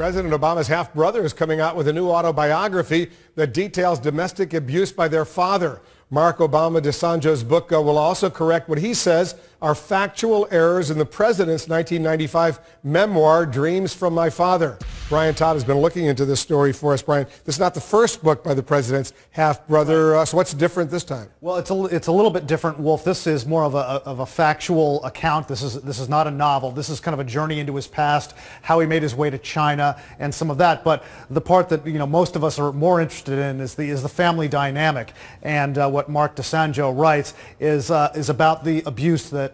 President Obama's half-brother is coming out with a new autobiography that details domestic abuse by their father. Mark Obama Ndesandjo's book will also correct what he says are factual errors in the president's 1995 memoir, Dreams from My Father. Brian Todd has been looking into this story for us. Brian, this is not the first book by the president's half-brother, so what's different this time? Well, it's a little bit different, Wolf. This is more of a factual account. This is not a novel. This is kind of a journey into his past, how he made his way to China, and some of that. But the part that most of us are more interested in is the family dynamic. And what Mark Ndesandjo writes is about the abuse that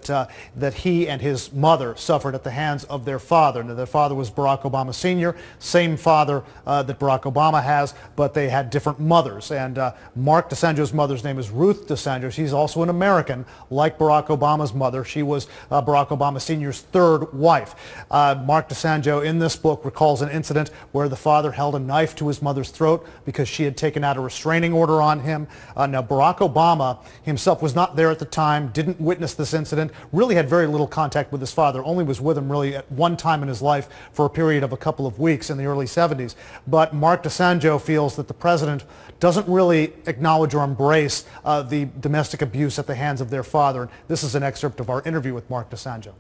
he and his mother suffered at the hands of their father. Now, their father was Barack Obama Sr., same father that Barack Obama has, but they had different mothers. And Mark Ndesandjo's mother's name is Ruth Ndesandjo. She's also an American, like Barack Obama's mother. She was Barack Obama Sr.'s third wife. Mark Ndesandjo, in this book, recalls an incident where the father held a knife to his mother's throat because she had taken out a restraining order on him. Now, Barack Obama himself was not there at the time, didn't witness this incident, really had very little contact with his father, only was with him really at one time in his life for a period of a couple of weeks in the early 70s. But Mark Ndesandjo feels that the president doesn't really acknowledge or embrace the domestic abuse at the hands of their father. And this is an excerpt of our interview with Mark Ndesandjo.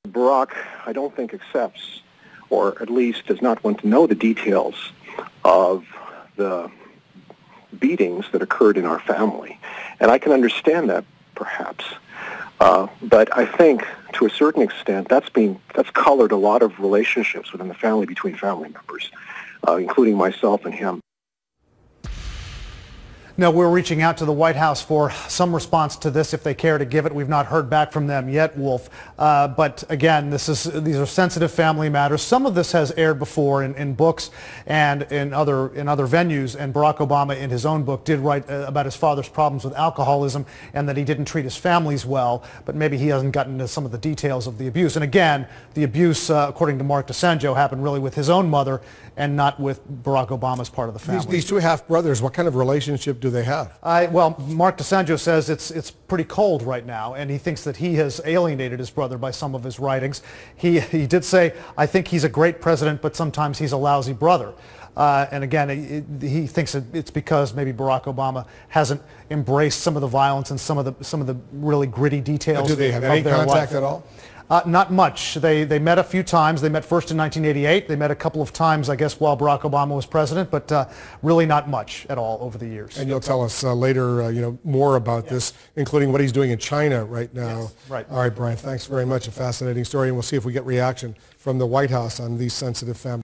Barack, I don't think, accepts, or at least does not want to know the details of the beatings that occurred in our family. And I can understand that, perhaps. But I think, to a certain extent, that's colored a lot of relationships within the family between family members, including myself and him. Now, we're reaching out to the White House for some response to this if they care to give it. We've not heard back from them yet, Wolf. But again, these are sensitive family matters. Some of this has aired before in books and in other venues. And Barack Obama, in his own book, did write about his father's problems with alcoholism and that he didn't treat his families well. But maybe he hasn't gotten into some of the details of the abuse. And again, the abuse, according to Mark Ndesandjo, happened really with his own mother and not with Barack Obama's part of the family. These two half-brothers, what kind of relationship do they have? Well, Mark Ndesandjo says it's pretty cold right now, and he thinks that he has alienated his brother by some of his writings. He did say, I think he's a great president, but sometimes he's a lousy brother. And again, he thinks it's because maybe Barack Obama hasn't embraced some of the violence and some of the really gritty details do they have of their any contact life. at all? Not much. They met a few times. They met first in 1988. They met a couple of times, I guess, while Barack Obama was president, but really not much at all over the years. And you'll tell us later, more about this, including what he's doing in China right now. Yes, right. All right, Brian, thanks very much. A fascinating story, and we'll see if we get reaction from the White House on these sensitive families.